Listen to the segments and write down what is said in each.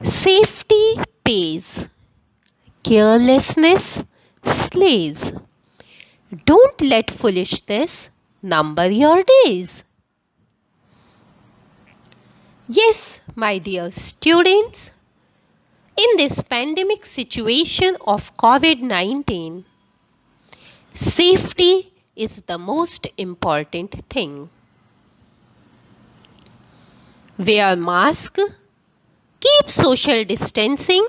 Safety pays, carelessness slays. Don't let foolishness number your days. Yes, my dear students, in this pandemic situation of COVID-19, safety is the most important thing. Wear mask, keep social distancing,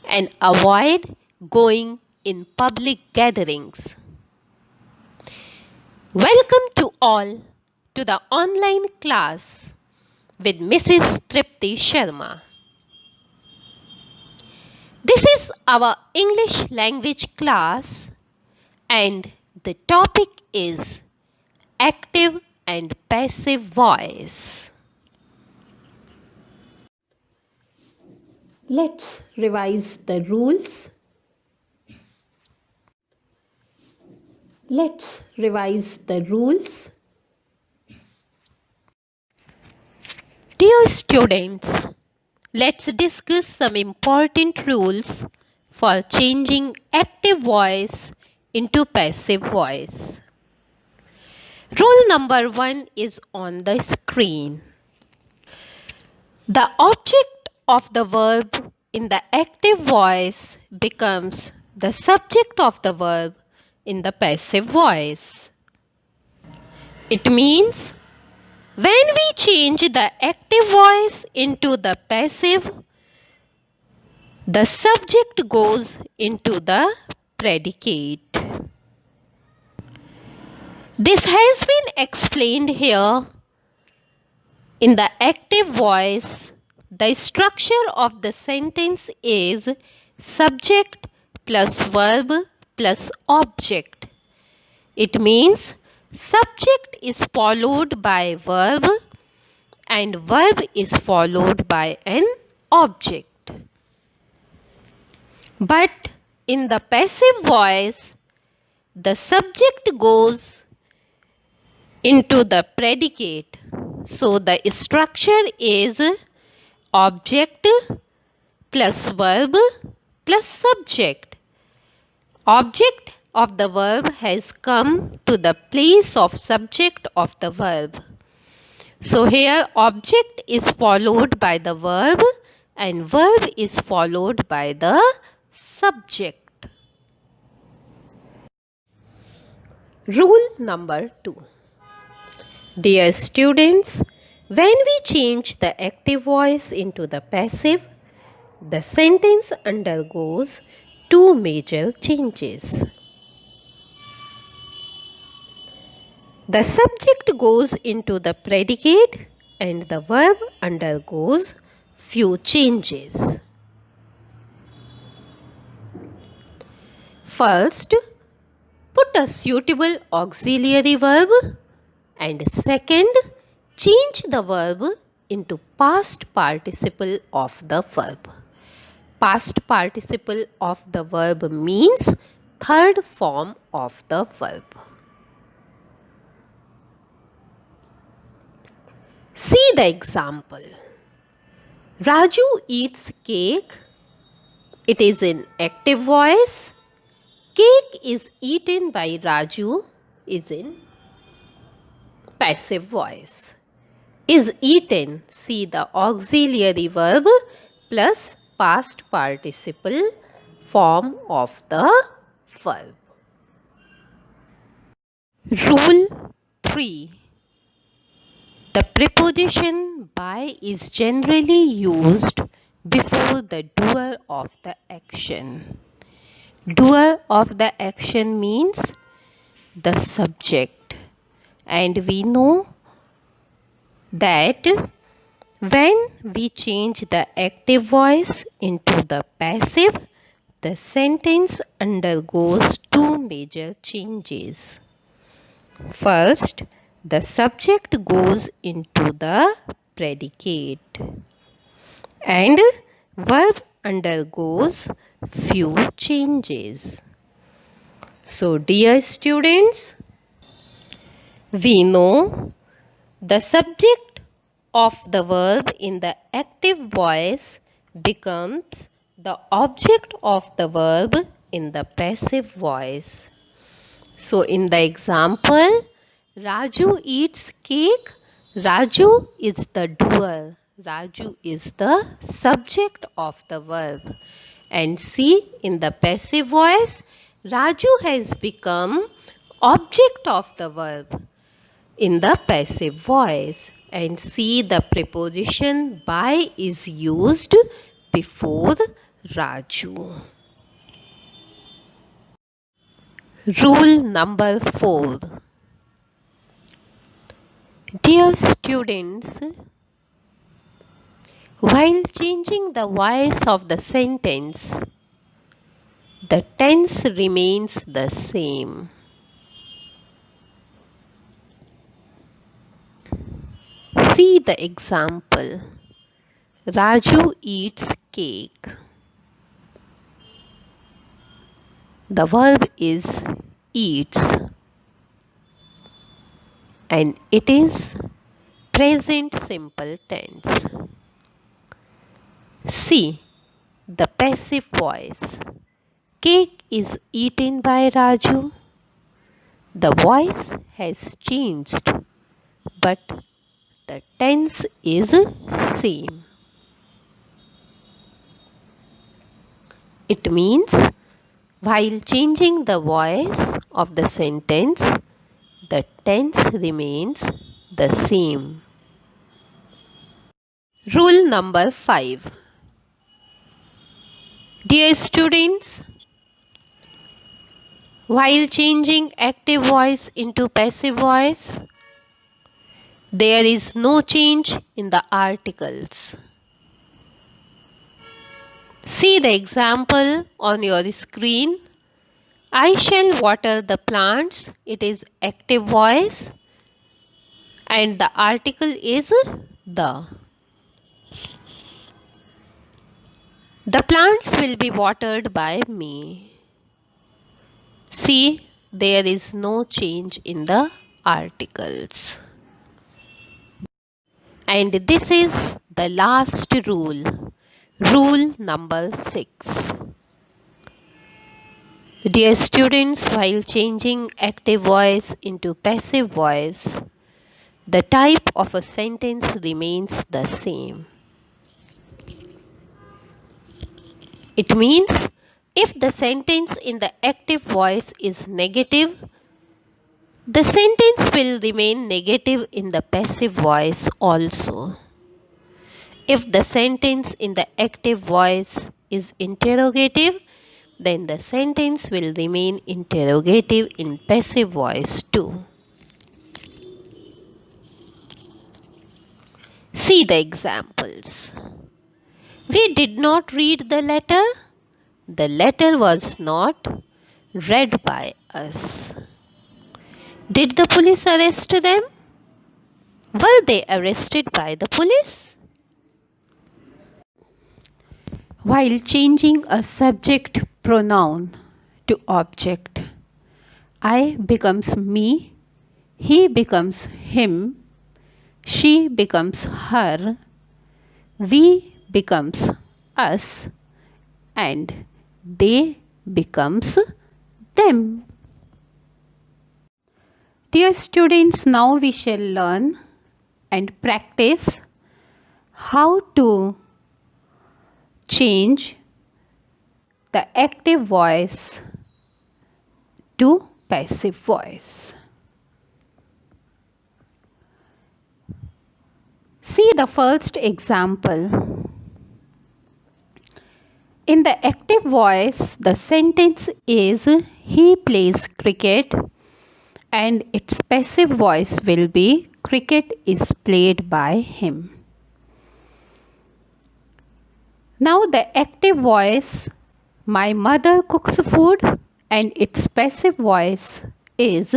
and avoid going in public gatherings. Welcome to all to the online class with Mrs. Tripti Sharma. This is our English language class and the topic is active and passive voice. Let's revise the rules. Dear students, let's discuss some important rules for changing active voice into passive voice. Rule number 1 is on the screen. The object of the verb in the active voice becomes the subject of the verb in the passive voice. It means when we change the active voice into the passive, the subject goes into the predicate. This has been explained here. In the active voice, the structure of the sentence is subject plus verb plus object. It means subject is followed by verb and verb is followed by an object. But in the passive voice, the subject goes into the predicate. So the structure is object plus verb plus subject. Object of the verb has come to the place of subject of the verb. So here object is followed by the verb and verb is followed by the subject. Rule number 2. Dear students, when we change the active voice into the passive, the sentence undergoes two major changes. The subject goes into the predicate and the verb undergoes few changes. First, put a suitable auxiliary verb, and second, change the verb into past participle of the verb. Past participle of the verb means third form of the verb. See the example. Raju eats cake. It is in active voice. Cake is eaten by Raju is in passive voice. Is eaten, see the auxiliary verb plus past participle form of the verb. Rule 3. The preposition by is generally used before the doer of the action. Doer of the action means the subject. And we know that when we change the active voice into the passive, the sentence undergoes two major changes. First, the subject goes into the predicate and verb undergoes few changes. So, dear students, we know the subject of the verb in the active voice becomes the object of the verb in the passive voice. So in the example, Raju eats cake. Raju is the doer. Raju is the subject of the verb. And see, in the passive voice, Raju has become object of the verb in the passive voice. And see, the preposition by is used before Raju. Rule number 4. Dear students, while changing the voice of the sentence, the tense remains the same. See the example. Raju eats cake. The verb is eats and it is present simple tense. See the passive voice. Cake is eaten by Raju. The voice has changed, but the tense is same. It means while changing the voice of the sentence, the tense remains the same. Rule number 5. Dear students, while changing active voice into passive voice, there is no change in the articles. See the example on your screen. I shall water the plants. It is active voice and the article is the. The plants will be watered by me. See, there is no change in the articles. And this is the last rule. Rule number 6. Dear students, while changing active voice into passive voice, the type of a sentence remains the same. It means if the sentence in the active voice is negative, the sentence will remain negative in the passive voice also. If the sentence in the active voice is interrogative, then the sentence will remain interrogative in passive voice too. See the examples. We did not read the letter. The letter was not read by us. Did the police arrest them? Were they arrested by the police? While changing a subject pronoun to object, I becomes me, he becomes him, she becomes her, we becomes us, and they becomes them. Dear students, now we shall learn and practice how to change the active voice to passive voice. See the first example. In the active voice, the sentence is he plays cricket, and its passive voice will be cricket is played by him. Now the active voice, my mother cooks food, and its passive voice is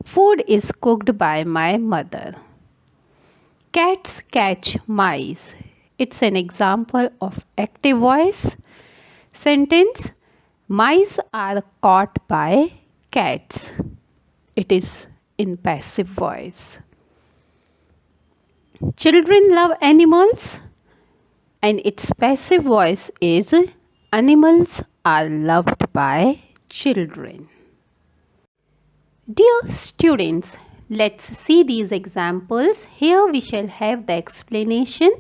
food is cooked by my mother. Cats catch mice. It's an example of active voice sentence. Mice are caught by cats. It is in passive voice. Children love animals, and its passive voice is animals are loved by children. Dear students, let's see these examples. Here we shall have the explanation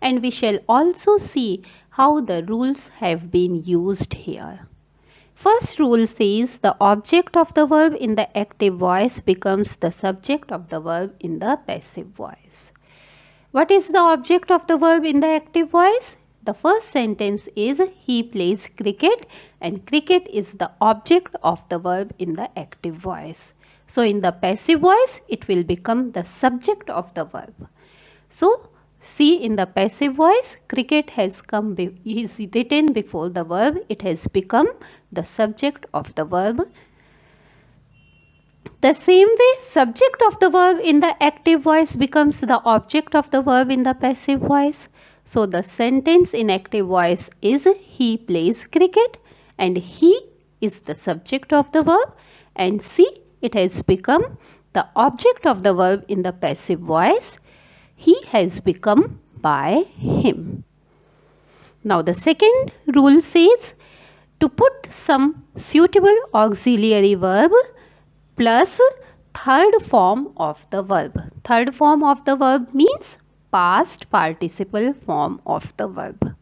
and we shall also see how the rules have been used here. First rule says the object of the verb in the active voice becomes the subject of the verb in the passive voice. What is the object of the verb in the active voice? The first sentence is he plays cricket, and cricket is the object of the verb in the active voice. So in the passive voice it will become the subject of the verb. So see, in the passive voice cricket is written before the verb. It has become the subject of the verb. The same way, subject of the verb in the active voice becomes the object of the verb in the passive voice. So the sentence in active voice is he plays cricket, and he is the subject of the verb, and see, it has become the object of the verb in the passive voice. He has become by him. Now the second rule says to put some suitable auxiliary verb plus third form of the verb. Third form of the verb means past participle form of the verb.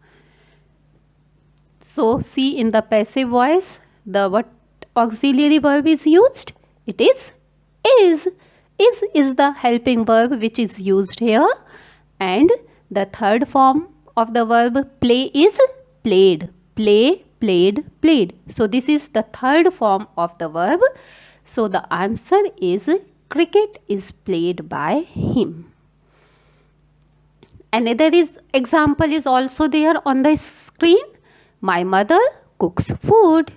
So see, in the passive voice, the what auxiliary verb is used? It is is. Is the helping verb which is used here, and the third form of the verb play is played. Play, played, played. So this is the third form of the verb. So the answer is cricket is played by him. Another example is also there on the screen. My mother cooks food.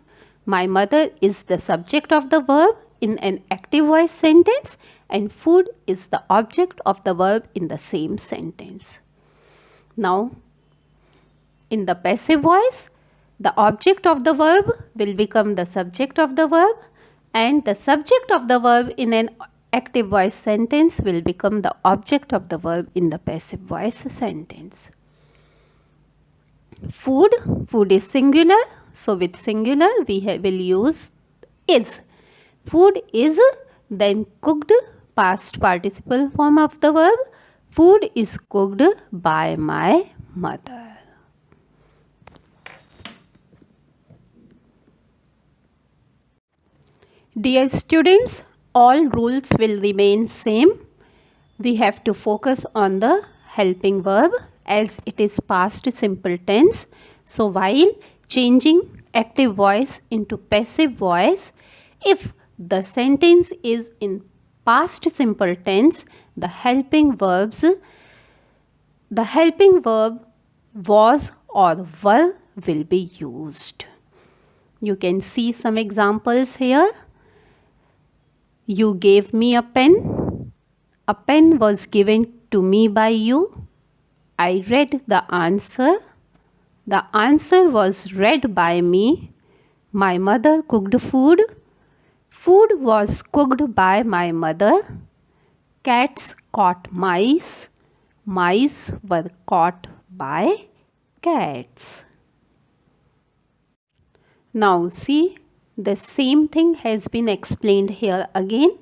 My mother is the subject of the verb in an active voice sentence, and food is the object of the verb in the same sentence. Now, in the passive voice, the object of the verb will become the subject of the verb, and the subject of the verb in an active voice sentence will become the object of the verb in the passive voice sentence. Food is singular, so with singular we will use is. Food is, then cooked, past participle form of the verb. Food is cooked by my mother. Dear students, all rules will remain same. We have to focus on the helping verb as it is past simple tense. So while changing active voice into passive voice, if the sentence is in past simple tense, the helping verb was or were will be used. You can see some examples here. You gave me a pen. A pen was given to me by you. I read the answer. The answer was read by me. My mother cooked food. Food was cooked by my mother. Cats caught mice. Mice were caught by cats. Now see, the same thing has been explained here again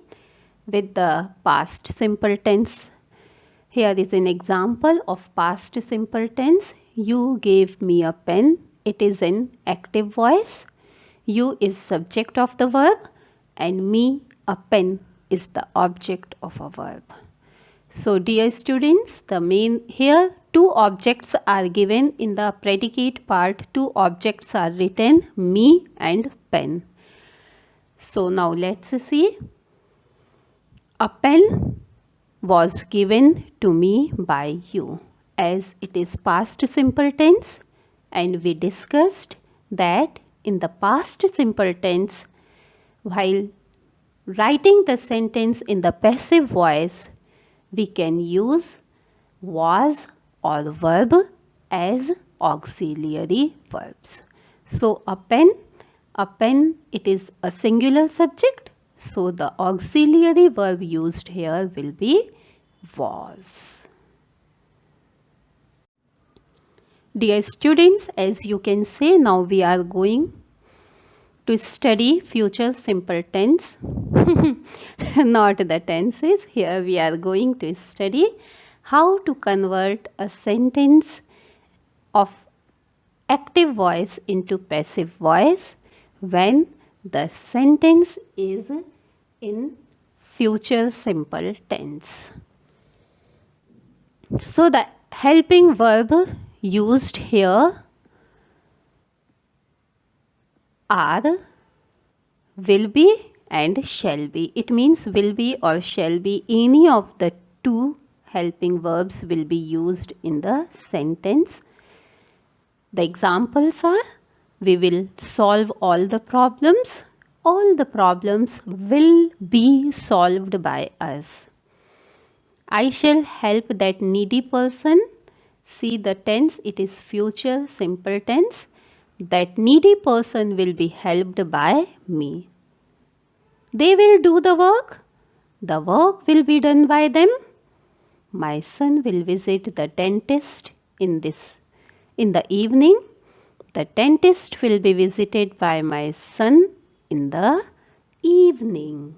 with the past simple tense. Here is an example of past simple tense. You gave me a pen. It is an active voice. You is subject of the verb, and me, a pen, is the object of a verb. So dear students, here two objects are given in the predicate part. Two objects are written, me and pen. So now let's see. A pen was given to me by you, as it is past simple tense, and we discussed that in the past simple tense, while writing the sentence in the passive voice, we can use was or verb as auxiliary verbs. So a pen, it is a singular subject. So the auxiliary verb used here will be was. Dear students, as you can see, now we are going to study future simple tense. Not the tenses. Here we are going to study how to convert a sentence of active voice into passive voice when the sentence is in future simple tense. So the helping verb used here are will be and shall be. It means will be or shall be. Any of the two helping verbs will be used in the sentence. The examples are: we will solve all the problems. All the problems will be solved by us. I shall help that needy person. See the tense, it is future simple tense. That needy person will be helped by me. They will do the work. The work will be done by them. My son will visit the dentist in the evening. The dentist will be visited by my son in the evening.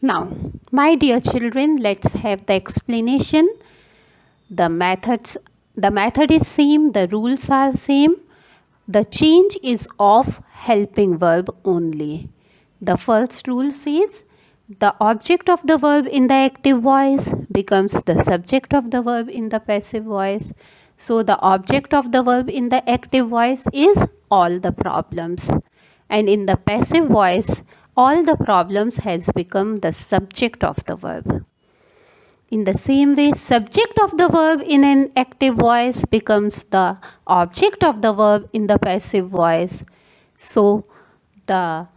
Now, my dear children, let's have the explanation. The method is same, the rules are same. The change is of helping verb only. The first rule says the object of the verb in the active voice becomes the subject of the verb in the passive voice. So the object of the verb in the active voice is all the problems. And in the passive voice, all the problems has become the subject of the verb. In the same way, subject of the verb in an active voice becomes the object of the verb in the passive voice. So the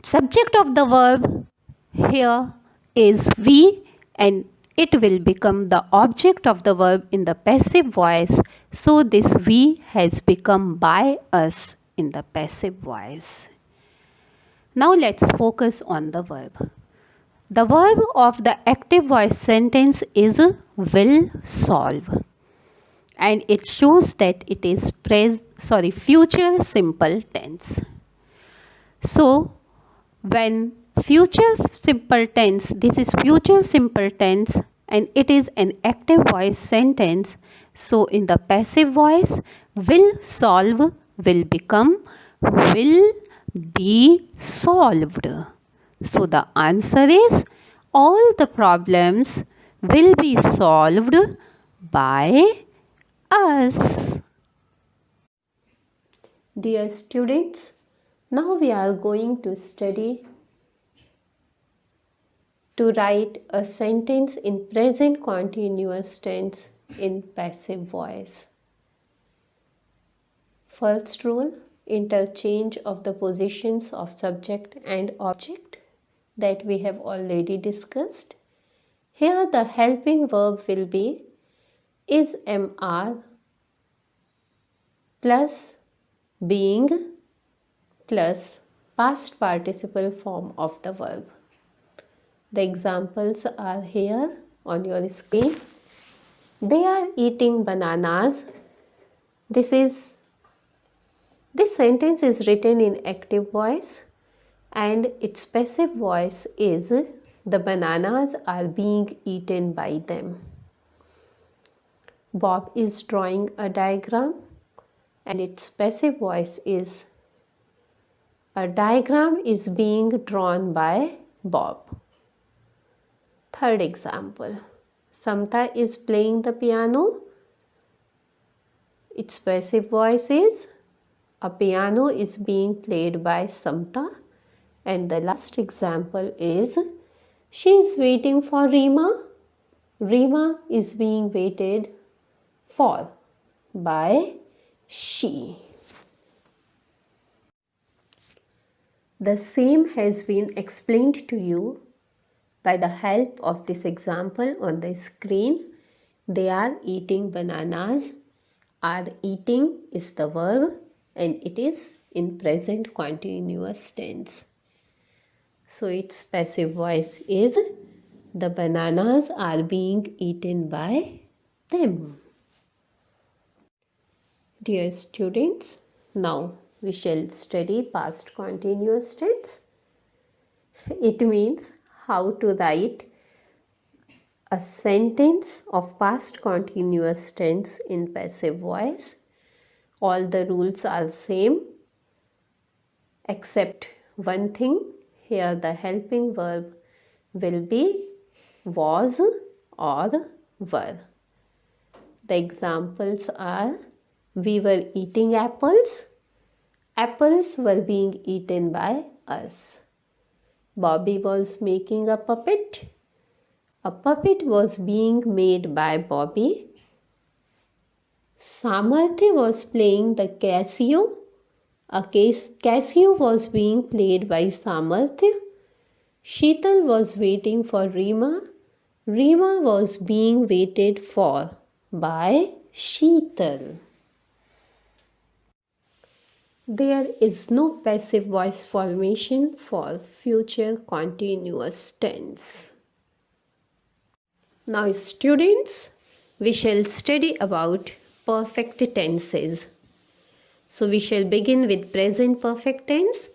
subject of the verb here is we, and it will become the object of the verb in the passive voice. So this we has become by us in the passive voice. Now let's focus on the verb. The verb of the active voice sentence is will solve, and it shows that it is future simple tense. So when future simple tense, this is future simple tense and it is an active voice sentence. So in the passive voice, will solve will become will be solved. So the answer is all the problems will be solved by us. Dear students, now we are going to study to write a sentence in present continuous tense in passive voice. First rule, interchange of the positions of subject and object that we have already discussed. Here the helping verb will be is MR plus being plus past participle form of the verb. The examples are here on your screen. They are eating bananas. This sentence is written in active voice and its passive voice is the bananas are being eaten by them. Bob is drawing a diagram and its passive voice is a diagram is being drawn by Bob. Third example, Samta is playing the piano. Its passive voice is a piano is being played by Samta. And the last example is she is waiting for Rima. Rima is being waited for by she. The same has been explained to you by the help of this example on the screen. They are eating bananas. Are eating is the verb and it is in present continuous tense. So its passive voice is the bananas are being eaten by them. Dear students, now we shall study past continuous tense. It means how to write a sentence of past continuous tense in passive voice. All the rules are same except one thing. Here the helping verb will be was or were. The examples are: we were eating apples. Apples were being eaten by us. Bobby was making a puppet. A puppet was being made by Bobby. Samarthya was playing the Casio. A Casio was being played by Samarthya. Sheetal was waiting for Rima. Rima was being waited for by Sheetal. There is no passive voice formation for future continuous tense. Now students, we shall study about perfect tenses. So we shall begin with present perfect tense.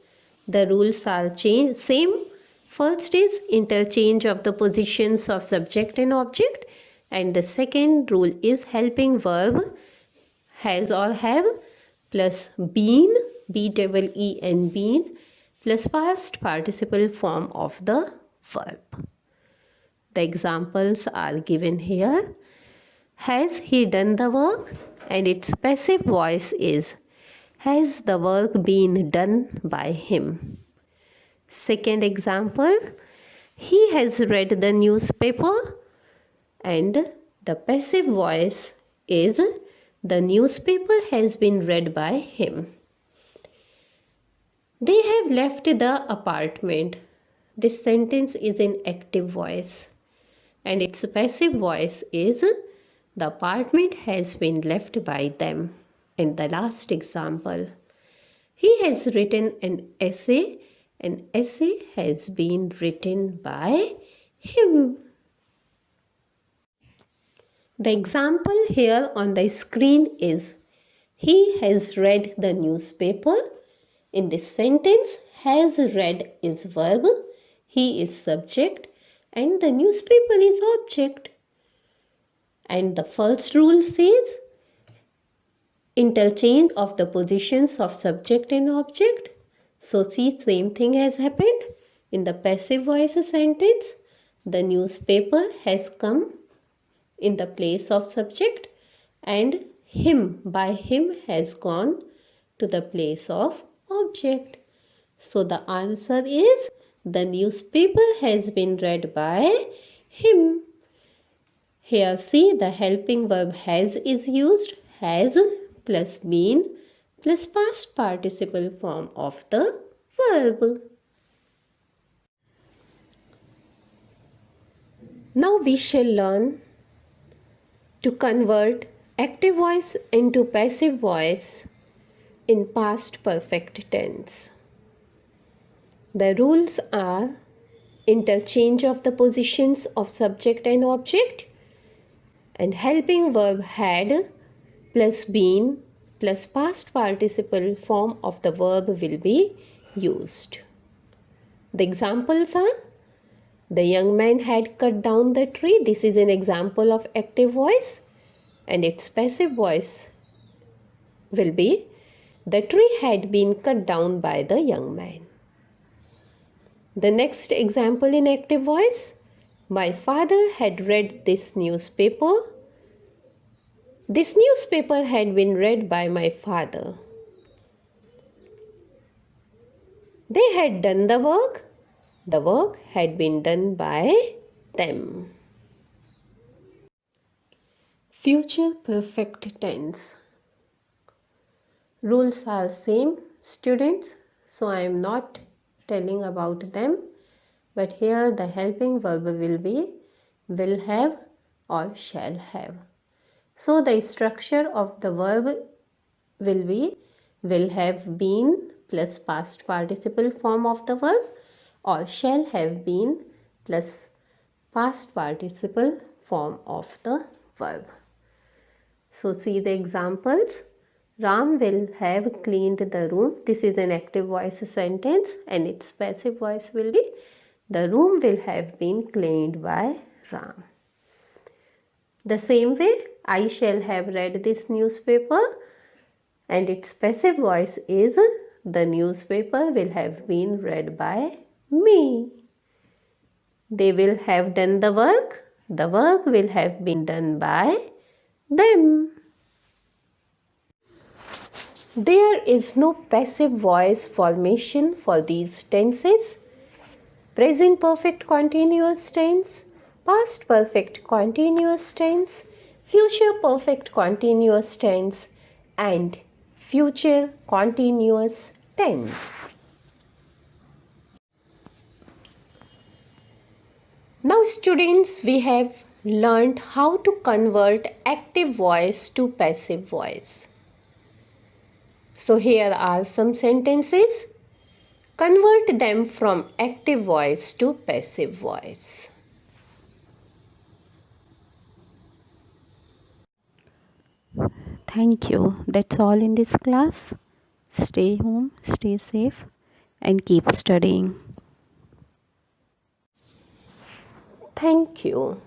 The rules are same. First is interchange of the positions of subject and object, and the second rule is helping verb has or have plus been, B-E-E-N, been, plus past participle form of the verb. The examples are given here. Has he done the work? And its passive voice is has the work been done by him? Second example, he has read the newspaper, and the passive voice is the newspaper has been read by him. They have left the apartment. This sentence is in active voice, and its passive voice is the apartment has been left by them. And the last example, he has written an essay. An essay has been written by him. The example here on the screen is he has read the newspaper. In this sentence, has read is verb, he is subject, and the newspaper is object. And the first rule says interchange of the positions of subject and object. So see, same thing has happened. In the passive voice sentence, the newspaper has come in the place of subject, and him by him has gone to the place of object. So the answer is the newspaper has been read by him. Here see, the helping verb has is used. Has plus been plus past participle form of the verb. Now we shall learn to convert active voice into passive voice in past perfect tense. The rules are interchange of the positions of subject and object, and helping verb had plus been plus past participle form of the verb will be used. The examples are the young man had cut down the tree. This is an example of active voice, and its passive voice will be the tree had been cut down by the young man. The next example in active voice, my father had read this newspaper. This newspaper had been read by my father. They had done the work. The work had been done by them. Future perfect tense. Rules are same, students, so I am not telling about them, but here the helping verb will be will have or shall have. So the structure of the verb will be will have been plus past participle form of the verb, or shall have been plus past participle form of the verb. So see the examples. Ram will have cleaned the room. This is an active voice sentence and its passive voice will be the room will have been cleaned by Ram. The same way, I shall have read this newspaper and its passive voice is the newspaper will have been read by me. They will have done the work will have been done by them. There is no passive voice formation for these tenses. Present perfect continuous tense, past perfect continuous tense, future perfect continuous tense, and future continuous tense. Now students, we have learned how to convert active voice to passive voice. So here are some sentences. Convert them from active voice to passive voice. Thank you. That's all in this class. Stay home, stay safe, and keep studying. Thank you.